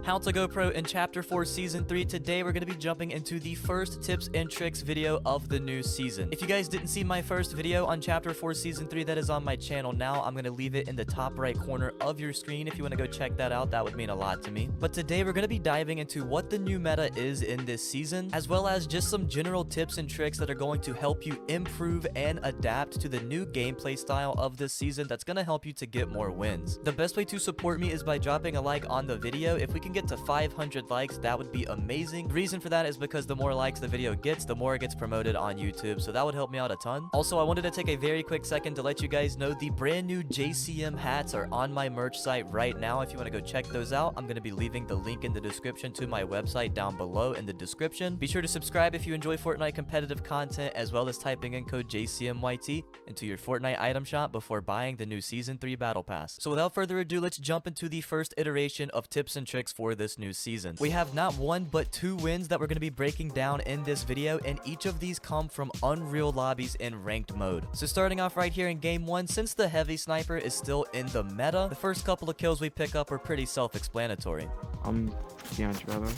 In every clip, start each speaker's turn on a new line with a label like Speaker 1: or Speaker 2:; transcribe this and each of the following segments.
Speaker 1: How to Go Pro in Chapter 4 Season 3. Today we're going to be jumping into the first tips and tricks video of the new season. If you guys didn't see my first video on Chapter 4 Season 3, that is on my channel now. I'm going to leave it in the top right corner of your screen. If you want to go check that out, that would mean a lot to me. But today we're going to be diving into what the new meta is in this season, as well as just some general tips and tricks that are going to help you improve and adapt to the new gameplay style of this season that's going to help you to get more wins. The best way to support me is by dropping a like on the video. If we can get to 500 likes, that would be amazing. The reason for that is because the more likes the video gets, the more it gets promoted on YouTube, so that would help me out a ton. Also, I wanted to take a very quick second to let you guys know the brand new JCM hats are on my merch site right now. If you want to go check those out, I'm going to be leaving the link in the description to my website down below in the description. Be sure to subscribe if you enjoy Fortnite competitive content, as well as typing in code JCMYT into your Fortnite item shop before buying the new Season 3 Battle Pass. So without further ado, let's jump into the first iteration of tips and tricks for this new season. We have not one but two wins that we're going to be breaking down in this video, and each of these come from Unreal lobbies in ranked mode. So starting off right here in game 1, since the heavy sniper is still in the meta, the first couple of kills we pick up are pretty self-explanatory.
Speaker 2: Behind you, brother.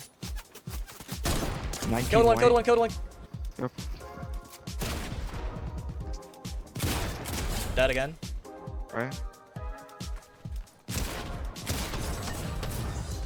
Speaker 1: Killed one.
Speaker 2: Yep.
Speaker 1: Dead again.
Speaker 2: Right.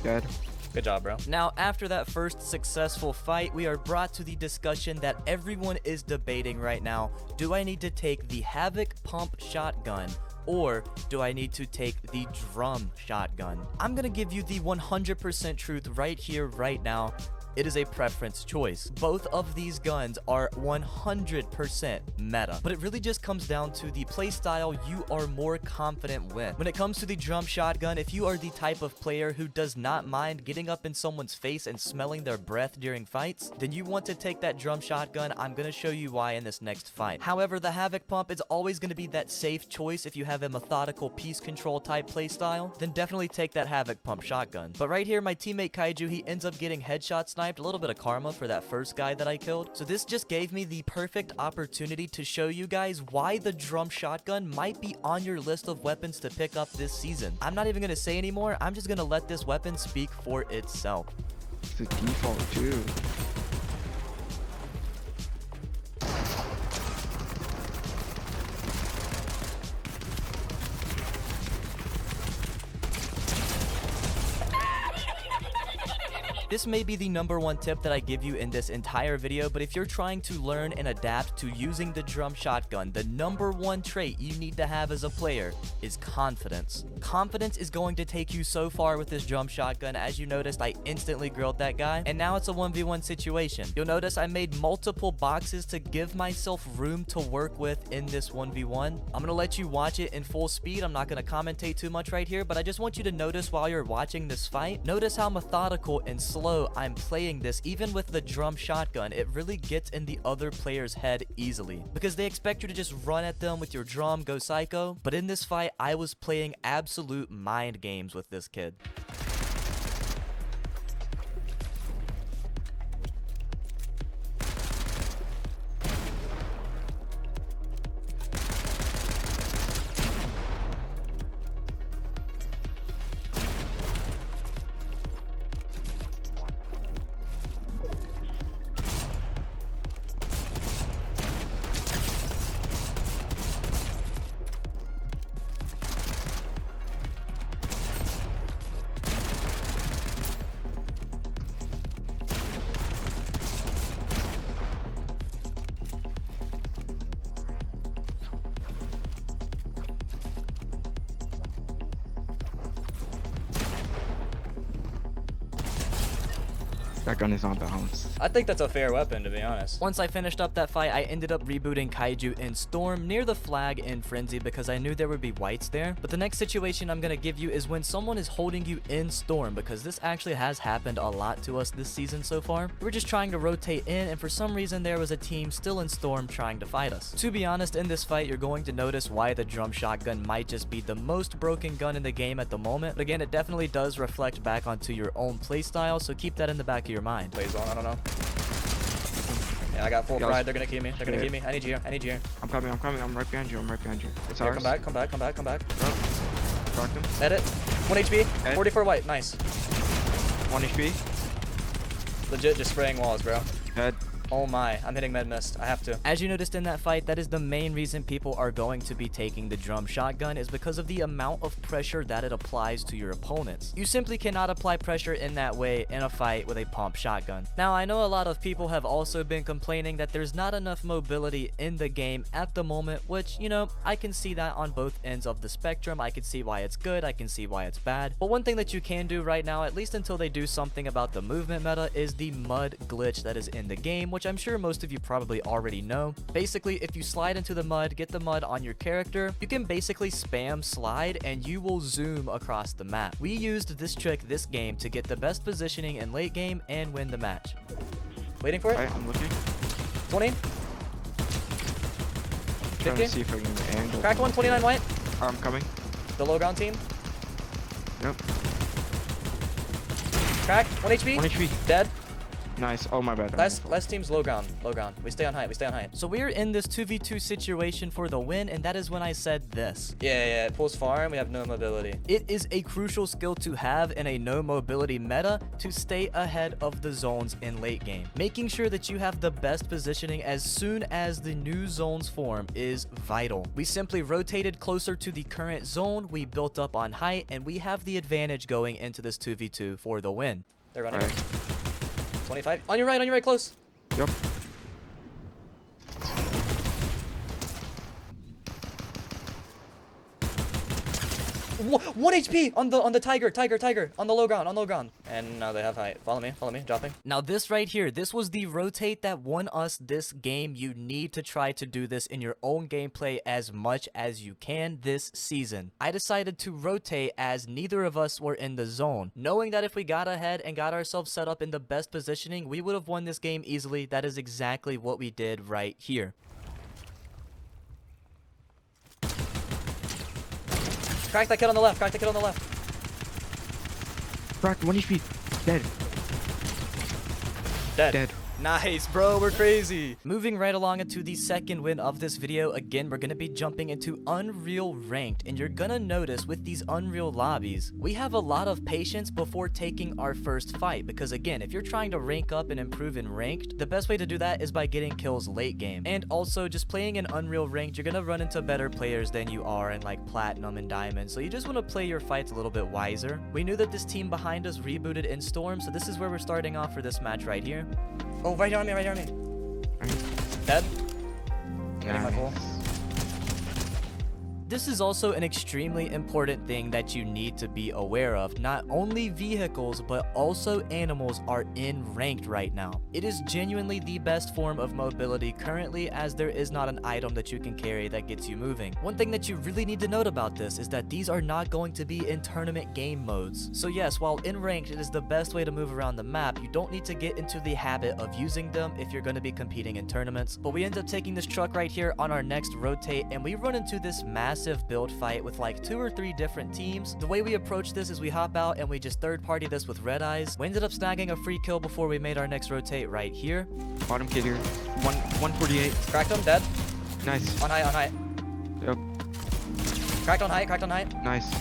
Speaker 2: Dead.
Speaker 1: Good job, bro. Now, after that first successful fight, we are brought to the discussion that everyone is debating right now. Do I need to take the Havoc pump shotgun, or do I need to take the drum shotgun? I'm gonna give you the 100% truth right here, right now. It is a preference choice. Both of these guns are 100% meta, but it really just comes down to the playstyle you are more confident with. When it comes to the drum shotgun, if you are the type of player who does not mind getting up in someone's face and smelling their breath during fights, then you want to take that drum shotgun. I'm gonna show you why in this next fight. However, the Havoc pump is always gonna be that safe choice. If you have a methodical piece control type playstyle, then definitely take that Havoc pump shotgun. But right here, my teammate Kaiju, he ends up getting headshot sniped. A little bit of karma for that first guy that I killed. So this just gave me the perfect opportunity to show you guys why the drum shotgun might be on your list of weapons to pick up this season. I'm not even gonna say anymore. I'm just gonna let this weapon speak for itself.
Speaker 2: It's the default too.
Speaker 1: This may be the #1 tip that I give you in this entire video, but if you're trying to learn and adapt to using the drum shotgun, the #1 trait you need to have as a player is confidence. Confidence is going to take you so far with this drum shotgun. As you noticed, I instantly grilled that guy, and now it's a 1v1 situation. You'll notice I made multiple boxes to give myself room to work with in this 1v1. I'm going to let you watch it in full speed. I'm not going to commentate too much right here, but I just want you to notice while you're watching this fight, notice how methodical and slow I'm playing this. Even with the drum shotgun, it really gets in the other player's head easily, because they expect you to just run at them with your drum, go psycho. But in this fight, I was playing absolute mind games with this kid.
Speaker 2: That gun is on balance.
Speaker 1: I think that's a fair weapon, to be honest. Once I finished up that fight, I ended up rebooting Kaiju in Storm near the flag in Frenzy because I knew there would be whites there. But the next situation I'm going to give you is when someone is holding you in Storm, because this actually has happened a lot to us this season so far. We were just trying to rotate in, and for some reason there was a team still in Storm trying to fight us. To be honest, in this fight, you're going to notice why the drum shotgun might just be the most broken gun in the game at the moment. But again, it definitely does reflect back onto your own playstyle, so keep that in the back of your mind. Plays on, I don't know. Yeah, I got full pride. They're gonna keep me. They're gonna keep me. I need you here. I need you here.
Speaker 2: I'm coming. I'm right behind you. It's ours.
Speaker 1: Come back.
Speaker 2: Rocked him.
Speaker 1: Edit. 1 HP.
Speaker 2: Ed.
Speaker 1: 44 white. Nice.
Speaker 2: 1 HP.
Speaker 1: Legit just spraying walls, bro.
Speaker 2: Dead.
Speaker 1: Oh my, I'm hitting med mist. I have to. As you noticed in that fight, that is the main reason people are going to be taking the drum shotgun is because of the amount of pressure that it applies to your opponents. You simply cannot apply pressure in that way in a fight with a pump shotgun. Now, I know a lot of people have also been complaining that there's not enough mobility in the game at the moment, which, you know, I can see that on both ends of the spectrum. I can see why it's good, I can see why it's bad. But one thing that you can do right now, at least until they do something about the movement meta, is the mud glitch that is in the game, which I'm sure most of you probably already know. Basically, if you slide into the mud, get the mud on your character, you can basically spam slide and you will zoom across the map. We used this trick this game to get the best positioning in late game and win the match. Waiting for it.
Speaker 2: Alright, I'm looking.
Speaker 1: 20.
Speaker 2: Trying
Speaker 1: 50.
Speaker 2: to see if I can angle.
Speaker 1: Cracked one, 29 white.
Speaker 2: I'm coming.
Speaker 1: The low ground team.
Speaker 2: Yep.
Speaker 1: Cracked, 1 HP.
Speaker 2: 1 HP.
Speaker 1: Dead.
Speaker 2: Nice. Oh, my bad.
Speaker 1: Last team's low ground. Low ground. We stay on height. We stay on height. So we're in this 2v2 situation for the win, and that is when I said this. Yeah. It pulls far, and we have no mobility. It is a crucial skill to have in a no mobility meta to stay ahead of the zones in late game. Making sure that you have the best positioning as soon as the new zones form is vital. We simply rotated closer to the current zone, we built up on height, and we have the advantage going into this 2v2 for the win. They're running.
Speaker 2: Right.
Speaker 1: 25. On your right, close.
Speaker 2: Yep.
Speaker 1: One HP on the tiger, on the low ground. And now they have height. Follow me, dropping. Now this right here, this was the rotate that won us this game. You need to try to do this in your own gameplay as much as you can this season. I decided to rotate as neither of us were in the zone, knowing that if we got ahead and got ourselves set up in the best positioning, we would have won this game easily. That is exactly what we did right here. Crack that kid on the left.
Speaker 2: Cracked 1 HP. Dead.
Speaker 1: Nice, bro. We're crazy. Moving right along into the second win of this video. Again, we're going to be jumping into Unreal Ranked. And you're going to notice with these Unreal lobbies, we have a lot of patience before taking our first fight. Because again, if you're trying to rank up and improve in Ranked, the best way to do that is by getting kills late game. And also, just playing in Unreal Ranked, you're going to run into better players than you are in like Platinum and Diamond. So you just want to play your fights a little bit wiser. We knew that this team behind us rebooted in Storm. So this is where we're starting off for this match right here. Oh, right on me. Dead. Getting my full. This is also an extremely important thing that you need to be aware of. Not only vehicles, but also animals are in ranked right now. It is genuinely the best form of mobility currently, as there is not an item that you can carry that gets you moving. One thing that you really need to note about this is that these are not going to be in tournament game modes. So yes, while in ranked it is the best way to move around the map, you don't need to get into the habit of using them if you're going to be competing in tournaments. But we end up taking this truck right here on our next rotate, and we run into this massive build fight with like 2 or 3 different teams. The way we approach this is we hop out and we just third party this with red eyes. We ended up snagging a free kill before we made our next rotate right here.
Speaker 2: Bottom kid here. 148.
Speaker 1: Cracked him, dead.
Speaker 2: Nice.
Speaker 1: On height.
Speaker 2: Yep.
Speaker 1: Cracked on height.
Speaker 2: Nice.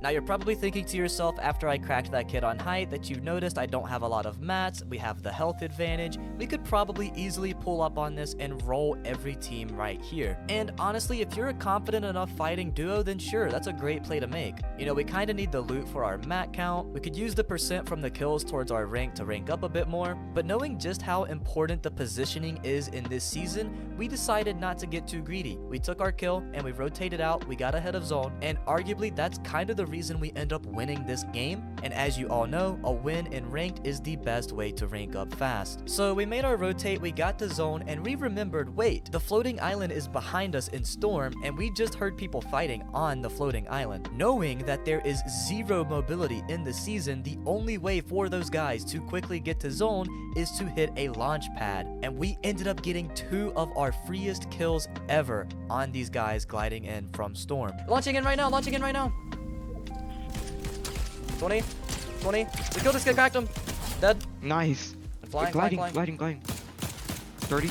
Speaker 1: Now you're probably thinking to yourself after I cracked that kid on height that you've noticed I don't have a lot of mats, we have the health advantage, we could probably easily pull up on this and roll every team right here. And honestly, if you're a confident enough fighting duo, then sure, that's a great play to make. You know, we kind of need the loot for our mat count, we could use the percent from the kills towards our rank to rank up a bit more, but knowing just how important the positioning is in this season, we decided not to get too greedy. We took our kill and we rotated out, we got ahead of zone, and arguably that's kind of the reason we end up winning this game. And as you all know, a win in ranked is the best way to rank up fast. So we made our rotate, we got to zone, and we remembered, wait, the floating island is behind us in Storm, and we just heard people fighting on the floating island. Knowing that there is 0 mobility in the season, the only way for those guys to quickly get to zone is to hit a launch pad. And we ended up getting 2 of our freest kills ever on these guys gliding in from Storm. Launching in right now. 20. We killed this kid, cracked him. Dead.
Speaker 2: Nice.
Speaker 1: And flying.
Speaker 2: Gliding. 30.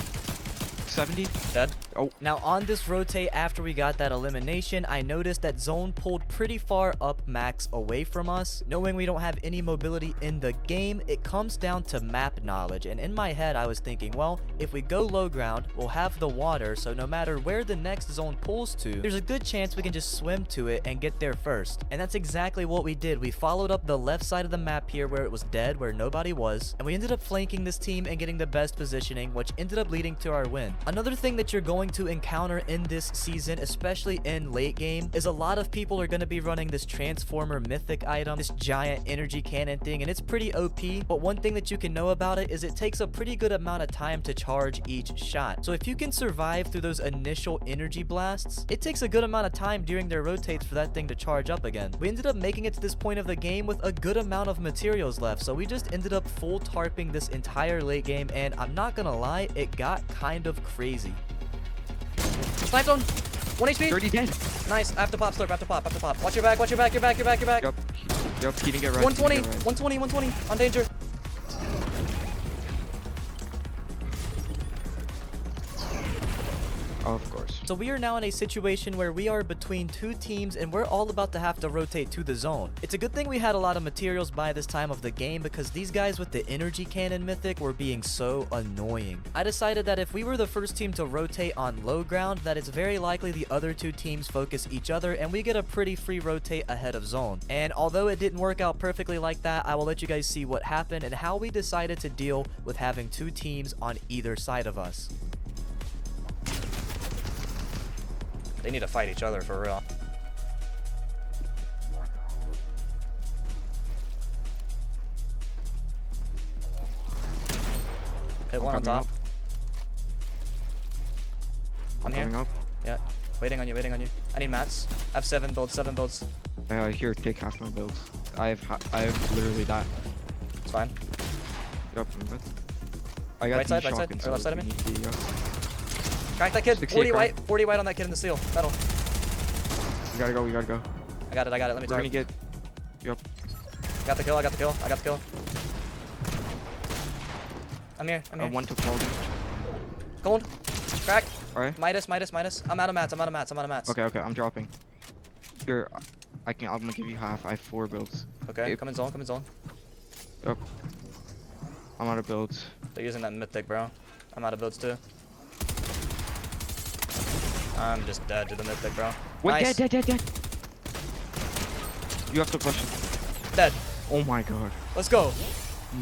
Speaker 2: 70.
Speaker 1: Dead.
Speaker 2: Oh.
Speaker 1: Now on this rotate after we got that elimination, I noticed that zone pulled pretty far up max away from us. Knowing we don't have any mobility in the game, it comes down to map knowledge, and in my head I was thinking, well, if we go low ground, we'll have the water, so no matter where the next zone pulls to, there's a good chance we can just swim to it and get there first. And that's exactly what we did. We followed up the left side of the map here where it was dead, where nobody was, and we ended up flanking this team and getting the best positioning, which ended up leading to our win. Another thing that you're going to encounter in this season, especially in late game, is a lot of people are going to be running this transformer mythic item, this giant energy cannon thing, and it's pretty OP. But one thing that you can know about it is it takes a pretty good amount of time to charge each shot. So if you can survive through those initial energy blasts, it takes a good amount of time during their rotates for that thing to charge up again. We ended up making it to this point of the game with a good amount of materials left, so we just ended up full tarping this entire late game, and I'm not gonna lie, it got kind of crazy. Snipe zone! 1 HP!
Speaker 2: 30 dead.
Speaker 1: Nice. I have to pop, slurp. I have to pop. Watch your back, watch your back, your back.
Speaker 2: Yup. He didn't get right.
Speaker 1: 120,
Speaker 2: He didn't get right.
Speaker 1: 120, on danger.
Speaker 2: Of course.
Speaker 1: So we are now in a situation where we are between two teams and we're all about to have to rotate to the zone. It's a good thing we had a lot of materials by this time of the game because these guys with the energy cannon mythic were being so annoying. I decided that if we were the first team to rotate on low ground, that it's very likely the other two teams focus each other and we get a pretty free rotate ahead of zone. And although it didn't work out perfectly like that, I will let you guys see what happened and how we decided to deal with having two teams on either side of us. They need to fight each other for real. Hit one on top. I'm here.
Speaker 2: Up.
Speaker 1: Yeah. Waiting on you. I need mats. I have 7 builds.
Speaker 2: Here, take half my builds. I have literally that.
Speaker 1: It's fine.
Speaker 2: Yup, I'm good. I got
Speaker 1: Right side, or left side of me? Crack that kid. 40 white on that kid in the seal. Metal.
Speaker 2: We gotta go.
Speaker 1: I got it. Let me
Speaker 2: We're
Speaker 1: talk.
Speaker 2: gonna get. Yup.
Speaker 1: Got the kill. I got the kill. I'm here.
Speaker 2: One to cold.
Speaker 1: Gold. Crack.
Speaker 2: Alright.
Speaker 1: Midas. I'm out of mats.
Speaker 2: Okay, I'm dropping. Here, I'm gonna give you half. I have 4 builds.
Speaker 1: Okay, come in zone.
Speaker 2: Yup. I'm out of builds.
Speaker 1: They're using that mythic, bro. I'm out of builds too. I'm just dead to the mythic, bro.
Speaker 2: Wait,
Speaker 1: Nice.
Speaker 2: dead. You have to push.
Speaker 1: Dead.
Speaker 2: Oh my god.
Speaker 1: Let's go.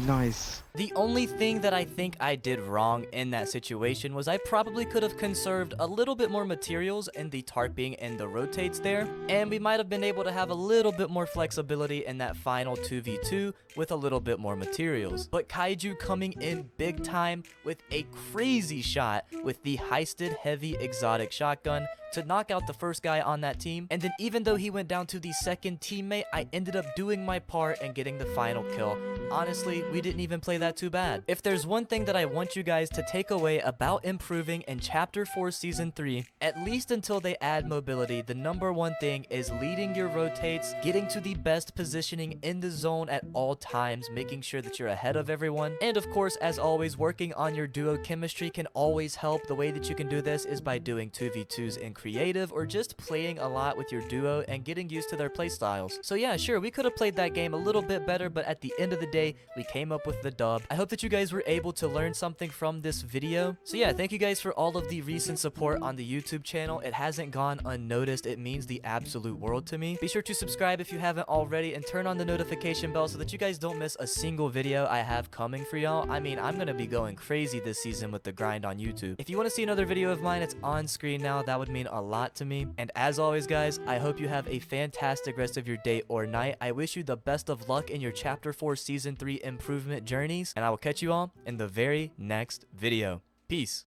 Speaker 2: Nice.
Speaker 1: The only thing that I think I did wrong in that situation was I probably could have conserved a little bit more materials in the tarping and the rotates there, and we might have been able to have a little bit more flexibility in that final 2v2 with a little bit more materials. But Kaiju coming in big time with a crazy shot with the heisted heavy exotic shotgun to knock out the first guy on that team, and then even though he went down to the second teammate, I ended up doing my part and getting the final kill. Honestly, we didn't even play that too bad. If there's one thing that I want you guys to take away about improving in Chapter 4 Season 3, at least until they add mobility, the number one thing is leading your rotates, getting to the best positioning in the zone at all times, making sure that you're ahead of everyone, and of course, as always, working on your duo chemistry can always help. The way that you can do this is by doing 2v2s in creative or just playing a lot with your duo and getting used to their playstyles. So yeah, sure, we could have played that game a little bit better, but at the end of the day, we came up with the dub. I hope that you guys were able to learn something from this video. So yeah, thank you guys for all of the recent support on the YouTube channel. It hasn't gone unnoticed. It means the absolute world to me. Be sure to subscribe if you haven't already and turn on the notification bell so that you guys don't miss a single video I have coming for y'all. I mean, I'm gonna be going crazy this season with the grind on YouTube. If you want to see another video of mine, it's on screen now. That would mean a lot to me. And as always, guys, I hope you have a fantastic rest of your day or night. I wish you the best of luck in your Chapter 4 Season 3 improvement journeys, and I will catch you all in the very next video. Peace.